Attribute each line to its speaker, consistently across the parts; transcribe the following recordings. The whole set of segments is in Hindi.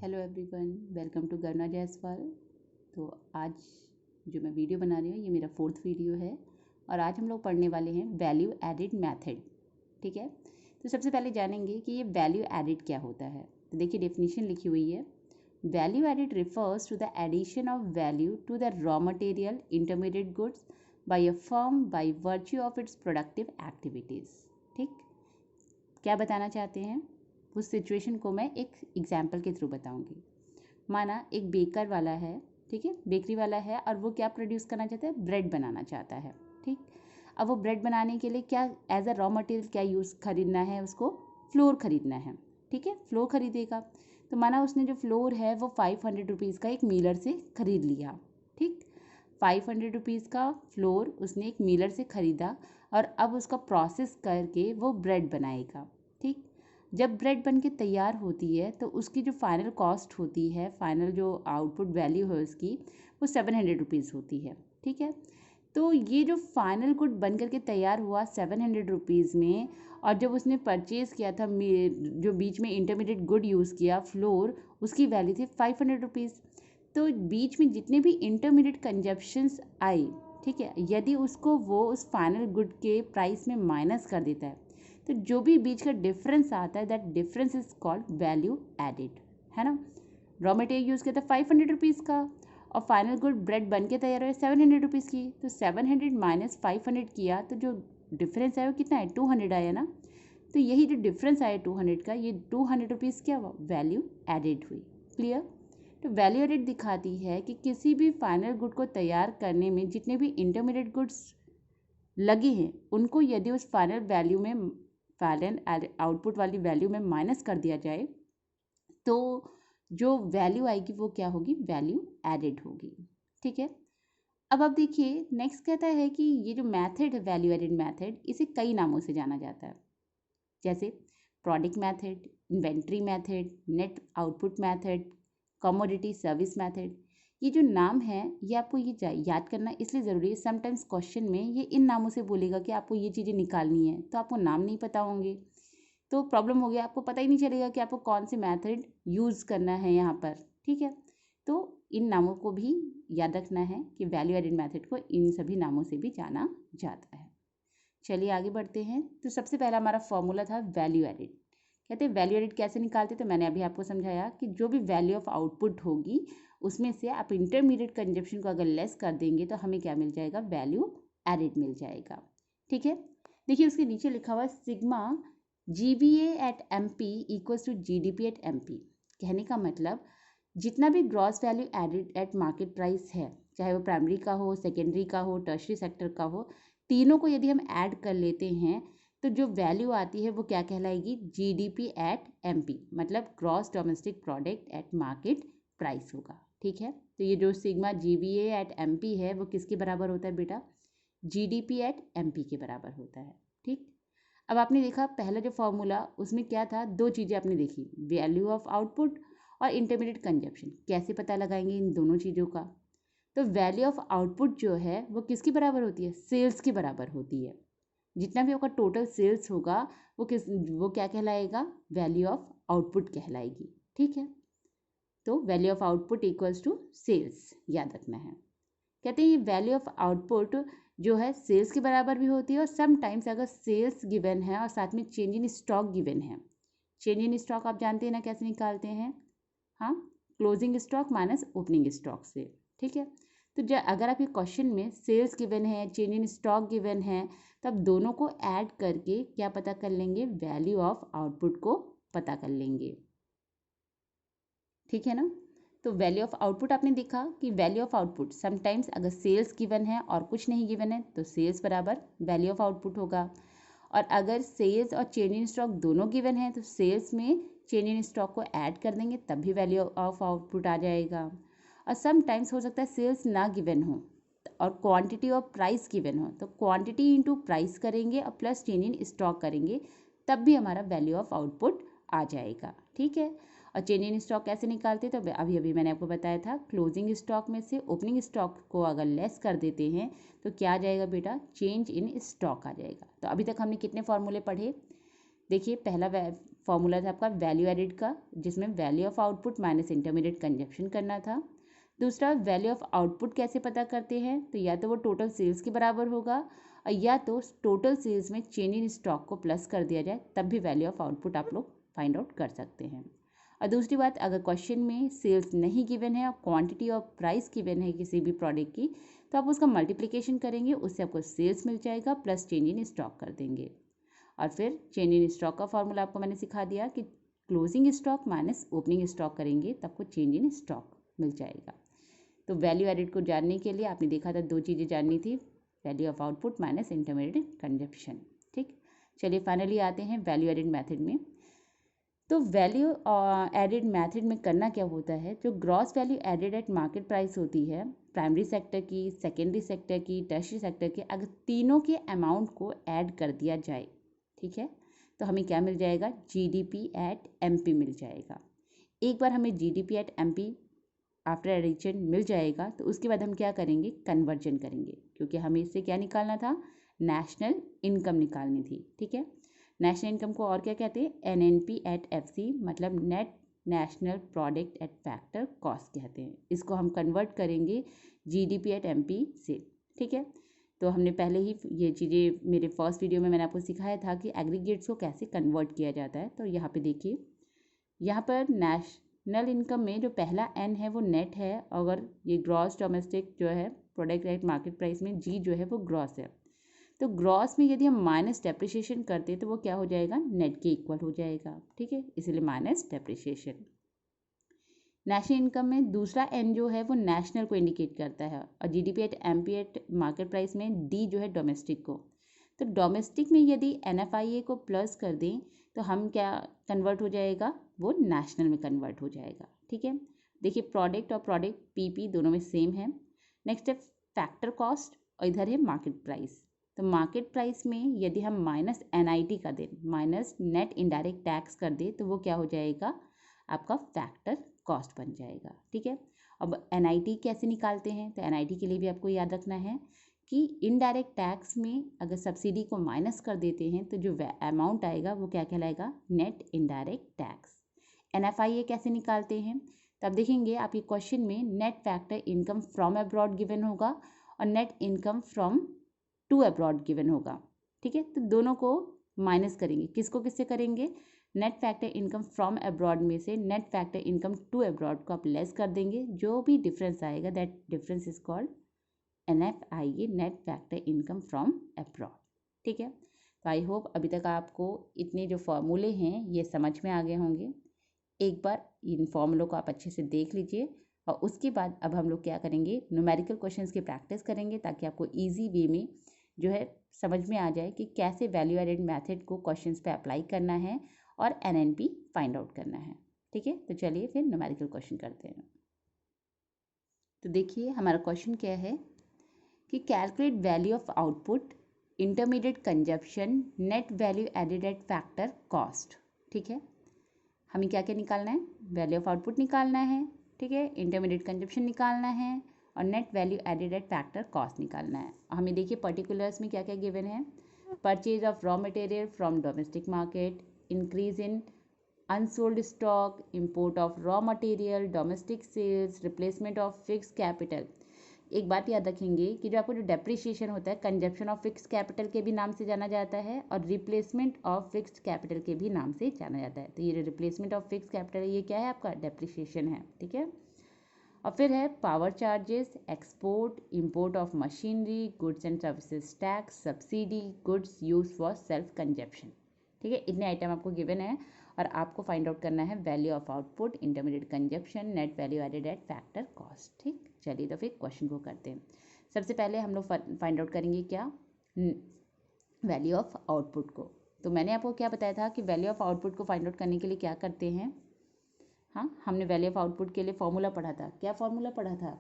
Speaker 1: Hello everyone, welcome to Garna Jaiswal. तो आज जो मैं वीडियो बना रही हूँ ये मेरा 4th वीडियो है और आज हम लोग पढ़ने वाले हैं वैल्यू एडिड मेथड। ठीक है, तो सबसे पहले जानेंगे कि ये वैल्यू एडिड क्या होता है। तो देखिए डेफिनेशन लिखी हुई है, value added refers to the addition of value to the raw material intermediate goods by a firm by virtue of its productive activities. ठीक, क्या बताना चाहते हैं उस सिचुएशन को मैं एक एग्जाम्पल के थ्रू बताऊंगी। माना एक बेकर वाला है, ठीक है, बेकरी वाला है और वो क्या प्रोड्यूस करना चाहता है, ब्रेड बनाना चाहता है। ठीक, अब वो ब्रेड बनाने के लिए क्या एज अ रॉ मटेरियल क्या यूज़ खरीदना है, उसको फ्लोर खरीदना है। ठीक है, फ्लोर खरीदेगा तो माना उसने जो फ्लोर है वो 500 रुपीज़ का एक मिलर से खरीद लिया। ठीक, 500 रुपीज़ का फ्लोर उसने एक मिलर से ख़रीदा और अब उसका प्रोसेस करके वो ब्रेड बनाएगा। ठीक, जब ब्रेड बन के तैयार होती है तो उसकी जो फाइनल कॉस्ट होती है, फाइनल जो आउटपुट वैल्यू है उसकी, वो 700 रुपीज़ होती है। ठीक है, तो ये जो फाइनल गुड बन करके तैयार हुआ 700 रुपीज़ में, और जब उसने परचेज़ किया था जो बीच में इंटरमीडिएट गुड यूज़ किया फ्लोर, उसकी वैल्यू थी 500 रुपीज़। तो बीच में जितने भी इंटरमीडिएट कंजप्शंस आए, ठीक है, यदि उसको वो उस फाइनल गुड के प्राइस में माइनस कर देता है तो जो भी बीच का डिफरेंस आता है that difference is called value added, है ना। रॉ मटेरियल यूज़ किया था 500 रुपीज़ का और फाइनल गुड ब्रेड बन के तैयार हुआ 700 रुपीज़ की, तो 700 माइनस 500 किया तो जो डिफरेंस आया वो कितना है, 200 आया ना। तो यही जो डिफरेंस आया 200 का, ये 200 रुपीज़ क्या हुआ, वैल्यू एडिड हुई। क्लियर। तो वैल्यू एडिड दिखाती है कि किसी भी फाइनल गुड को तैयार करने में जितने भी इंटरमीडिएट गुड्स लगे हैं उनको यदि उस फाइनल वैल्यू में, फाइनल आउटपुट वाली वैल्यू में माइनस कर दिया जाए तो जो वैल्यू आएगी वो क्या होगी, वैल्यू एडिड होगी। ठीक है, अब आप देखिए नेक्स्ट कहता है कि ये जो मेथड है वैल्यू एडिड मेथड, इसे कई नामों से जाना जाता है, जैसे product method, inventory method, net output method, commodity service method. ये जो नाम है ये आपको ये याद करना इसलिए ज़रूरी है, समटाइम्स क्वेश्चन में ये इन नामों से बोलेगा कि आपको ये चीज़ें निकालनी है तो आपको नाम नहीं पता होंगे तो प्रॉब्लम हो गया, आपको पता ही नहीं चलेगा कि आपको कौन से मेथड यूज़ करना है यहाँ पर। ठीक है, तो इन नामों को भी याद रखना है कि वैल्यू एडिड मेथड को इन सभी नामों से भी जाना जाता है। चलिए आगे बढ़ते हैं। तो सबसे पहला हमारा फॉर्मूला था वैल्यू एडिड। कहते हैं वैल्यू एडिड कैसे निकालते, तो मैंने अभी आपको समझाया कि जो भी वैल्यू ऑफ आउटपुट होगी उसमें से आप इंटरमीडिएट कंजप्शन को अगर लेस कर देंगे तो हमें क्या मिल जाएगा, वैल्यू एडिड मिल जाएगा। ठीक है, देखिए उसके नीचे लिखा हुआ है sigma GVA at MP equals to GDP at MP। कहने का मतलब जितना भी gross value added at market price है, चाहे वो प्राइमरी का हो, सेकेंडरी का हो, टर्शरी सेक्टर का हो, तीनों को यदि हम ऐड कर लेते हैं तो जो वैल्यू आती है वो क्या कहलाएगी, GDP एट MP, मतलब gross domestic product at market price होगा। ठीक है, तो ये जो सिग्मा GVA एट MP है वो किसके बराबर होता है बेटा, GDP एट MP के बराबर होता है। ठीक, अब आपने देखा पहला जो फॉर्मूला उसमें क्या था, दो चीज़ें आपने देखी, वैल्यू ऑफ आउटपुट और इंटरमीडिएट कंजप्शन। कैसे पता लगाएंगे इन दोनों चीज़ों का, तो वैल्यू ऑफ आउटपुट जो है वो किसके बराबर होती है, सेल्स के बराबर होती है। जितना भी आपका टोटल सेल्स होगा वो क्या कहलाएगा, वैल्यू ऑफ आउटपुट कहलाएगी। ठीक है, तो value of output equals to sales, याद रखना है। कहते हैं ये वैल्यू ऑफ आउटपुट जो है सेल्स के बराबर भी होती है और समटाइम्स अगर सेल्स गिवन है और साथ में चेंज इन स्टॉक गिवन है, चेंज इन स्टॉक आप जानते हैं ना कैसे निकालते हैं, हाँ, closing stock minus opening stock से। ठीक है, तो जब अगर आपके क्वेश्चन में सेल्स गिवन है, चेंज इन स्टॉक गिवन है, तब दोनों को ऐड करके क्या पता कर लेंगे, वैल्यू ऑफ आउटपुट को पता कर लेंगे। ठीक है ना, तो वैल्यू ऑफ आउटपुट आपने देखा कि वैल्यू ऑफ आउटपुट समटाइम्स अगर सेल्स गिवन है और कुछ नहीं गिवन है तो सेल्स बराबर वैल्यू ऑफ आउटपुट होगा, और अगर सेल्स और चेंज इन स्टॉक दोनों गिवन है तो सेल्स में चेंज इन स्टॉक को ऐड कर देंगे तब भी वैल्यू ऑफ आउटपुट आ जाएगा। और समटाइम्स हो सकता है सेल्स ना गिवन हो और क्वांटिटी और प्राइस गिवन हो, तो क्वांटिटी इंटू प्राइस करेंगे और प्लस चेंज इन स्टॉक करेंगे तब भी हमारा वैल्यू ऑफ आउटपुट आ जाएगा। ठीक है, और चेंज इन स्टॉक कैसे निकालते हैं, तो अभी अभी मैंने आपको बताया था, क्लोजिंग स्टॉक में से ओपनिंग स्टॉक को अगर लेस कर देते हैं तो क्या आ जाएगा बेटा, चेंज इन स्टॉक आ जाएगा। तो अभी तक हमने कितने फॉर्मूले पढ़े, देखिए पहला फॉर्मूला था आपका वैल्यू एडिड का, जिसमें value of output minus intermediate consumption करना था। दूसरा, वैल्यू ऑफ आउटपुट कैसे पता करते हैं, तो या तो वो टोटल सेल्स के बराबर होगा और या तो टोटल सेल्स में चेंज इन स्टॉक को प्लस कर दिया जाए, तब भी वैल्यू ऑफ आउटपुट आप लोग फाइंड आउट कर सकते हैं। और दूसरी बात, अगर क्वेश्चन में सेल्स नहीं गिवन है और क्वांटिटी और प्राइस गिवन है किसी भी प्रोडक्ट की, तो आप उसका मल्टीप्लिकेशन करेंगे, उससे आपको सेल्स मिल जाएगा प्लस चेंज इन स्टॉक कर देंगे। और फिर चेंज इन स्टॉक का फॉर्मूला आपको मैंने सिखा दिया कि closing stock minus opening stock करेंगे तब आपको चेंज इन स्टॉक मिल जाएगा। तो वैल्यू एडिड को जानने के लिए आपने देखा था 2 चीज़ें जाननी थी, value of output minus intermediate consumption. ठीक, चलिए फाइनली आते हैं वैल्यू एडिड मेथड में। तो वैल्यू एडिड मेथड में करना क्या होता है, जो gross value added at market price होती है, प्राइमरी सेक्टर की, सेकेंडरी सेक्टर की, टर्शियरी सेक्टर की, अगर तीनों के अमाउंट को ऐड कर दिया जाए, ठीक है, तो हमें क्या मिल जाएगा, जीडीपी एट एमपी मिल जाएगा। एक बार हमें GDP at MP after addition मिल जाएगा तो उसके बाद हम क्या करेंगे, कन्वर्जन करेंगे, क्योंकि हमें इससे क्या निकालना था, नेशनल इनकम निकालनी थी। ठीक है, नेशनल इनकम को और क्या कहते हैं, एनएनपी एट एफसी, मतलब net national product at factor cost कहते हैं। इसको हम कन्वर्ट करेंगे जीडीपी एट एमपी से। ठीक है, तो हमने पहले ही ये चीज़ें मेरे फर्स्ट वीडियो में मैंने आपको सिखाया था कि एग्रीगेट्स को कैसे कन्वर्ट किया जाता है। तो यहाँ पे देखिए, यहाँ पर नेशनल इनकम में जो पहला एन है वो नेट है, अगर ये ग्रॉस डोमेस्टिक जो है प्रोडक्ट एट मार्केट प्राइस में जी जो है वो ग्रॉस है, तो ग्रॉस में यदि हम माइनस डेप्रिसिएशन करते तो वो क्या हो जाएगा, नेट के इक्वल हो जाएगा। ठीक है, इसलिए माइनस डेप्रिसिएशन। नेशनल इनकम में दूसरा एन जो है वो नेशनल को इंडिकेट करता है, और GDP at MP eight market price में डी जो है डोमेस्टिक को। तो डोमेस्टिक में यदि एनएफआईए को प्लस कर दें तो हम क्या कन्वर्ट हो जाएगा, वो नेशनल में कन्वर्ट हो जाएगा। ठीक है, देखिए प्रोडक्ट और प्रोडक्ट पीपी दोनों में सेम है। नेक्स्ट है फैक्टर कॉस्ट और इधर है मार्केट प्राइस। तो मार्केट प्राइस में यदि हम माइनस एनआईटी कर दें, माइनस नेट इनडायरेक्ट टैक्स कर दें, तो वो क्या हो जाएगा, आपका फैक्टर कॉस्ट बन जाएगा। ठीक है, अब एनआईटी कैसे निकालते हैं, तो एनआईटी के लिए भी आपको याद रखना है कि इनडायरेक्ट टैक्स में अगर सब्सिडी को माइनस कर देते हैं तो जो अमाउंट आएगा वो क्या कहलाएगा, नेट इनडायरेक्ट टैक्स। एनएफआईए कैसे निकालते हैं, तब देखेंगे आप ये क्वेश्चन में net factor income from abroad given होगा और net income from to abroad given होगा। ठीक है, तो दोनों को माइनस करेंगे, किसको किससे करेंगे, net factor income from abroad में से net factor income to abroad को आप लेस कर देंगे, जो भी डिफरेंस आएगा that difference is called NFIA, net factor income from abroad. ठीक है, तो आई होप अभी तक आपको इतने जो फॉर्मूले हैं ये समझ में आ गए होंगे। एक बार इन फॉर्मूलों को आप अच्छे से देख लीजिए और उसके बाद अब हम लोग क्या करेंगे, न्यूमेरिकल क्वेश्चंस की प्रैक्टिस करेंगे, ताकि आपको ईजी वे में जो है समझ में आ जाए कि कैसे वैल्यू एडेड मैथड को क्वेश्चंस पे अप्लाई करना है और NNP फाइंड आउट करना है। ठीक है, तो चलिए फिर न्यूमेरिकल क्वेश्चन करते हैं। तो देखिए हमारा क्वेश्चन क्या है कि calculate value of output, intermediate consumption, net value added at factor cost. ठीक है, हमें क्या क्या निकालना है, वैल्यू ऑफ आउटपुट निकालना है, ठीक है, इंटरमीडिएट कंजप्शन निकालना है और net value added at factor cost निकालना है। हमें देखिए पर्टिकुलर्स में क्या क्या गिवन है, purchase of raw material from domestic market, increase in unsold stock, import of raw material, domestic sales, replacement of fix capital. एक बात याद रखेंगे कि जो आपको जो डेप्रिसिएशन होता है, कंजप्शन ऑफ फिक्स कैपिटल के भी नाम से जाना जाता है और रिप्लेसमेंट ऑफ फिक्स्ड कैपिटल के भी नाम से जाना जाता है। तो ये रिप्लेसमेंट ऑफ फिक्स कैपिटल ये क्या है, आपका डेप्रिसिएशन है। ठीक है, और फिर है power charges, export, import of machinery, goods and services tax, subsidy, goods use for self consumption. ठीक है, इतने आइटम आपको गिवन है और आपको फाइंड आउट करना है value of output, intermediate consumption, net value added at factor cost. ठीक, चलिए तो फिर क्वेश्चन को करते हैं। सबसे पहले हम लोग फाइंड आउट करेंगे क्या, वैल्यू ऑफ आउटपुट को। तो मैंने आपको क्या बताया था कि वैल्यू ऑफ आउटपुट को फाइंड आउट करने के लिए क्या करते हैं, हाँ हमने वैल्यू ऑफ आउटपुट के लिए फॉर्मूला पढ़ा था, क्या फॉर्मूला पढ़ा था,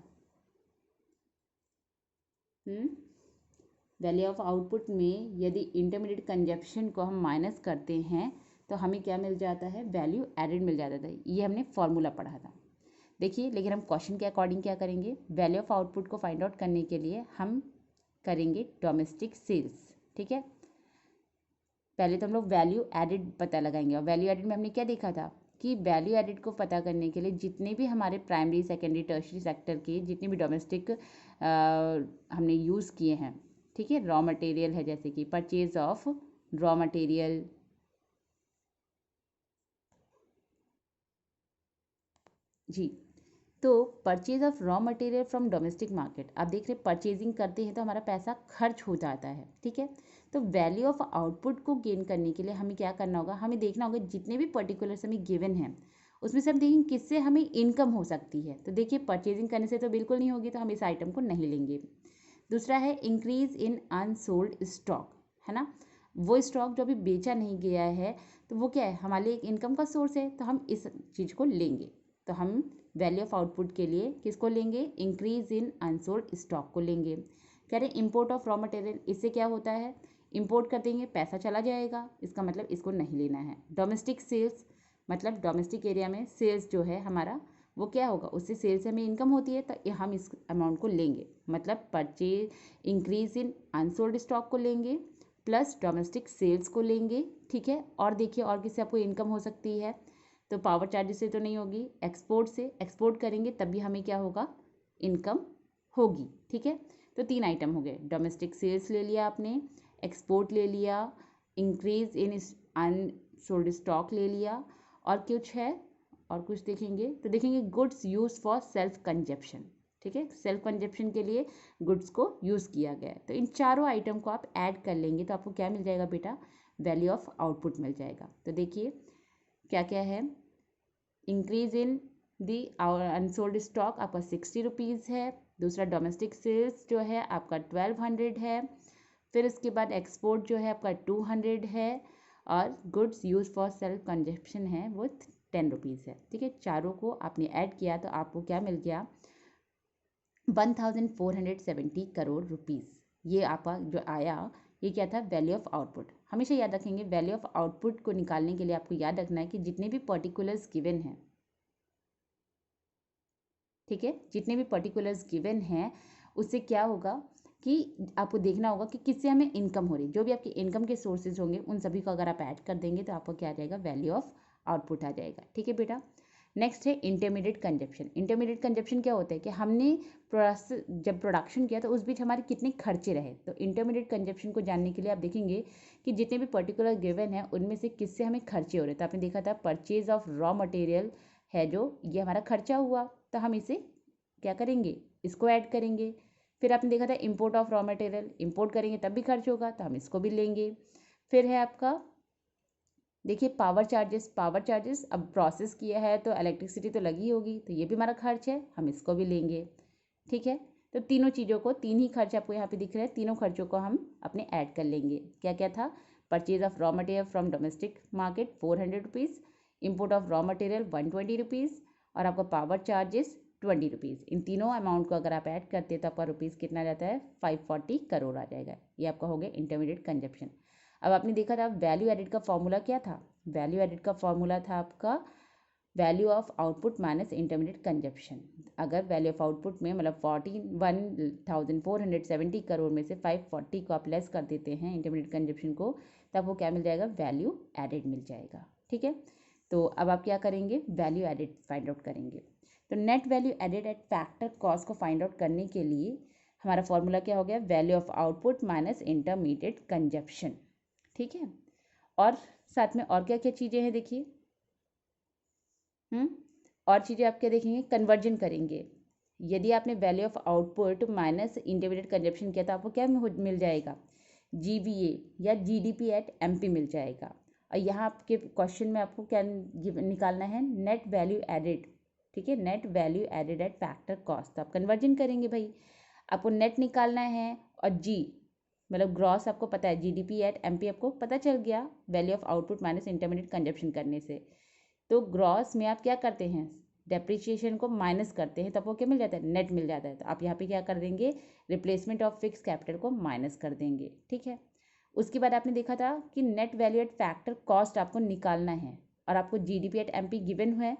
Speaker 1: वैल्यू ऑफ आउटपुट में यदि इंटरमीडिएट कंजप्शन को हम माइनस करते हैं तो हमें क्या मिल जाता है, वैल्यू एडेड मिल जाता था। ये हमने फॉर्मूला पढ़ा था। देखिए लेकिन हम क्वेश्चन के अकॉर्डिंग क्या करेंगे, वैल्यू ऑफ आउटपुट को फाइंड आउट करने के लिए हम करेंगे डोमेस्टिक सेल्स। ठीक है, पहले तो हम लोग वैल्यू एडिड पता लगाएंगे, और वैल्यू एडिड में हमने क्या देखा था कि वैल्यू एडिड को पता करने के लिए जितने भी हमारे प्राइमरी सेकेंडरी टर्शरी सेक्टर के जितने भी डोमेस्टिक हमने यूज़ किए हैं, ठीक है, रॉ मटेरियल है, जैसे कि परचेज ऑफ रॉ मटेरियल, जी, तो purchase of raw material from domestic market, आप देख रहे परचेजिंग करते हैं तो हमारा पैसा खर्च हो जाता है, ठीक है। तो वैल्यू ऑफ आउटपुट को गेन करने के लिए हमें क्या करना होगा, हमें देखना होगा जितने भी पर्टिकुलर्स हमें गिवन हैं उसमें से हम देखेंगे किससे हमें इनकम हो सकती है। तो देखिए परचेजिंग करने से तो बिल्कुल नहीं होगी, तो हम इस आइटम को नहीं लेंगे। दूसरा है इंक्रीज इन अनसोल्ड स्टॉक, है ना, वो स्टॉक जो अभी बेचा नहीं गया है तो वो क्या है, हमारे लिए एक इनकम का सोर्स है, तो हम इस चीज़ को लेंगे। तो हम वैल्यू ऑफ आउटपुट के लिए किसको लेंगे, इंक्रीज इन अनसोल्ड स्टॉक को लेंगे। कह रहे इंपोर्ट ऑफ रॉ मटेरियल, इससे क्या होता है, इंपोर्ट कर देंगे पैसा चला जाएगा, इसका मतलब इसको नहीं लेना है। डोमेस्टिक सेल्स, मतलब डोमेस्टिक एरिया में सेल्स जो है हमारा वो क्या होगा, उससे सेल्स से हमें इनकम होती है, तो हम इस अमाउंट को लेंगे, मतलब purchase increase in unsold stock को लेंगे प्लस डोमेस्टिक सेल्स को लेंगे, ठीक है। और देखिए और किससे आपको इनकम हो सकती है, तो पावर चार्जेस से तो नहीं होगी, एक्सपोर्ट से, एक्सपोर्ट करेंगे तब भी हमें क्या होगा, इनकम होगी, ठीक है। तो 3 आइटम हो गए, डोमेस्टिक सेल्स ले लिया आपने, एक्सपोर्ट ले लिया, इंक्रीज इन अनसोल्ड स्टॉक ले लिया, और कुछ है, और कुछ देखेंगे तो देखेंगे goods use for self consumption, ठीक है, सेल्फ कंजप्शन के लिए गुड्स को यूज़ किया गया है। तो इन चारों आइटम को आप ऐड कर लेंगे तो आपको क्या मिल जाएगा बेटा, वैल्यू ऑफ आउटपुट मिल जाएगा। तो देखिए क्या क्या है, increase in the unsold stock आपका 60 रुपीज़ है, दूसरा डोमेस्टिक सेल्स जो है आपका 1200 है, फिर इसके बाद एक्सपोर्ट जो है आपका 200 है, और goods use for self consumption है वो 10 रुपीज़ है, ठीक है। चारों को आपने ऐड किया तो आपको क्या मिल गया, 1470 करोड़ रुपीज़। ये आपका जो आया ये क्या था, वैल्यू ऑफ आउटपुट। हमेशा याद रखेंगे वैल्यू ऑफ आउटपुट को निकालने के लिए आपको याद रखना है कि जितने भी पर्टिकुलर्स गिवन हैं, ठीक है, जितने भी पर्टिकुलर्स गिवन हैं उससे क्या होगा कि आपको देखना होगा कि किससे हमें इनकम हो रही है, जो भी आपके इनकम के सोर्सेज होंगे उन सभी को अगर आप ऐड कर देंगे तो आपको क्या आ जाएगा, वैल्यू ऑफ आउटपुट आ जाएगा, ठीक है बेटा। नेक्स्ट है इंटरमीडिएट कंजप्शन। इंटरमीडिएट कंजप्शन क्या होता है कि हमने प्रोसेस जब प्रोडक्शन किया तो उस बीच हमारे कितने खर्चे रहे, तो इंटरमीडिएट कंजप्शन को जानने के लिए आप देखेंगे कि जितने भी पर्टिकुलर गिवन है उनमें से किससे हमें खर्चे हो रहे हैं। तो आपने देखा था परचेज ऑफ रॉ मटेरियल है जो, ये हमारा खर्चा हुआ, तो हम इसे क्या करेंगे, इसको ऐड करेंगे। फिर आपने देखा था import of raw material, import करेंगे तब भी खर्च होगा तो हम इसको भी लेंगे। फिर है आपका देखिए पावर चार्जेस, पावर चार्जेस अब प्रोसेस किया है तो इलेक्ट्रिसिटी तो लगी होगी, तो ये भी हमारा खर्च है, हम इसको भी लेंगे, ठीक है। तो तीनों चीज़ों को, तीन ही खर्च आपको यहाँ पे दिख रहे हैं, तीनों खर्चों को हम अपने ऐड कर लेंगे। क्या क्या था, purchase of raw material from domestic market 400 rupees, import of raw material 120 rupees, और आपका पावर चार्जेस 20 रुपीज़। इन तीनों अमाउंट को अगर आप ऐड करते हैं तो आपका रुपीज़ कितना जाता है, 540 करोड़ आ जाएगा। ये आपका हो गया इंटरमीडिएट कंजप्शन। अब आपने देखा था वैल्यू एडिड का फॉर्मूला क्या था, वैल्यू एडिड का फॉर्मूला था आपका value of output minus intermediate consumption. अगर वैल्यू ऑफ आउटपुट में मतलब 41,470 करोड़ में से 540 को आप लेस कर देते हैं इंटरमीडिएट कंजप्शन को, तब वो क्या मिल जाएगा, वैल्यू एडिड मिल जाएगा, ठीक है। तो अब आप क्या करेंगे, वैल्यू एडिड फाइंड आउट करेंगे। तो net value added eight factor cost को फाइंड आउट करने के लिए हमारा फॉर्मूला क्या हो गया, value of output minus intermediate consumption, ठीक है। और साथ में और क्या क्या चीज़ें हैं देखिए, और चीज़ें आप क्या देखेंगे, कन्वर्जन करेंगे। यदि आपने value of output minus intermediate consumption किया तो आपको क्या मिल जाएगा, GVA या GDP एट MP मिल जाएगा। और यहाँ आपके क्वेश्चन में आपको क्या निकालना है, नेट वैल्यू एडिड, ठीक है, net value added eight factor cost. तो आप कन्वर्जन करेंगे भाई, आपको नेट निकालना है, और जी मतलब ग्रॉस आपको पता है, GDP एट MP आपको पता चल गया value of output minus intermediate consumption करने से। तो ग्रॉस में आप क्या करते हैं, डेप्रिसिएशन को माइनस करते हैं, तब वो क्या मिल जाता है, नेट मिल जाता है। तो आप यहाँ पे क्या कर देंगे, रिप्लेसमेंट ऑफ फिक्स कैपिटल को माइनस कर देंगे, ठीक है। उसके बाद आपने देखा था कि net value eight factor cost आपको निकालना है, और आपको GDP एट MP गिवन है,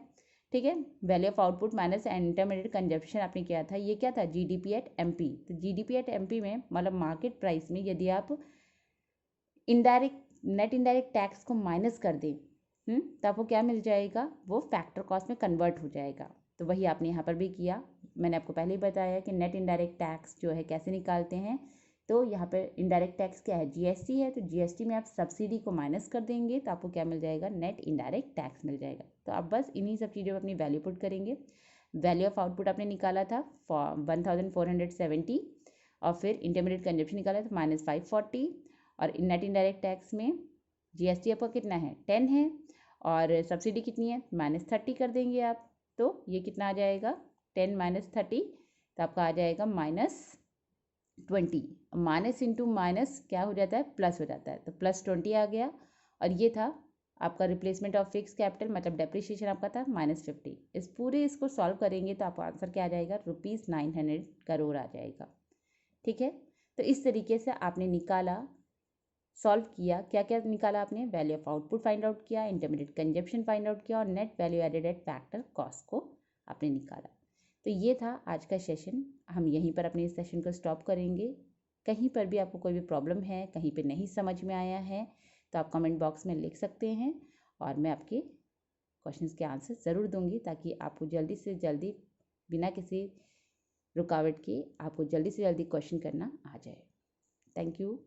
Speaker 1: ठीक है। Value of output minus intermediate consumption आपने किया था, ये क्या था, GDP एट MP। तो GDP एट MP में मतलब मार्केट प्राइस में यदि आप इनडायरेक्ट नेट इनडायरेक्ट टैक्स को माइनस कर दें तो आपको क्या मिल जाएगा, वो फैक्टर कॉस्ट में कन्वर्ट हो जाएगा। तो वही आपने यहाँ पर भी किया। मैंने आपको पहले ही बताया कि नेट इनडायरेक्ट टैक्स जो है कैसे निकालते हैं। तो यहाँ पर इनडायरेक्ट टैक्स क्या है, जीएसटी है। तो जीएसटी में आप सब्सिडी को माइनस कर देंगे तो आपको क्या मिल जाएगा, नेट इनडायरेक्ट टैक्स मिल जाएगा। तो आप बस इन्हीं सब चीज़ों में अपनी वैल्यू पुट करेंगे। वैल्यू ऑफ आउटपुट आपने निकाला था 1470 और फिर इंटरमीडिएट कंजप्शन निकाला था -540 और नेट इनडायरेक्ट टैक्स में जीएसटी आपका कितना है 10 है और सब्सिडी कितनी है -30 कर देंगे आप। तो ये कितना आ जाएगा 10 - 30 तो आपका आ जाएगा -20। माइनस इंटू माइनस क्या हो जाता है, प्लस हो जाता है। तो +20 आ गया और ये था आपका रिप्लेसमेंट ऑफ फिक्स कैपिटल, मतलब डेप्रिसिएशन आपका था -50। इस पूरे इसको सॉल्व करेंगे तो आपका आंसर क्या आ जाएगा, ₹900 करोड़ आ जाएगा। ठीक है, तो इस तरीके से आपने निकाला, सॉल्व किया। क्या क्या निकाला आपने, value of output find out किया, इंटरमीडिएट कंजप्शन फाइंड आउट किया और net value added at factor cost को आपने निकाला। तो ये था आज का सेशन। हम यहीं पर अपने इस सेशन को स्टॉप करेंगे। कहीं पर भी आपको कोई भी प्रॉब्लम है, कहीं पे नहीं समझ में आया है तो आप कमेंट बॉक्स में लिख सकते हैं और मैं आपके क्वेश्चंस के आंसर ज़रूर दूंगी, ताकि आपको जल्दी से जल्दी बिना किसी रुकावट के आपको जल्दी से जल्दी क्वेश्चन करना आ जाए। Thank you.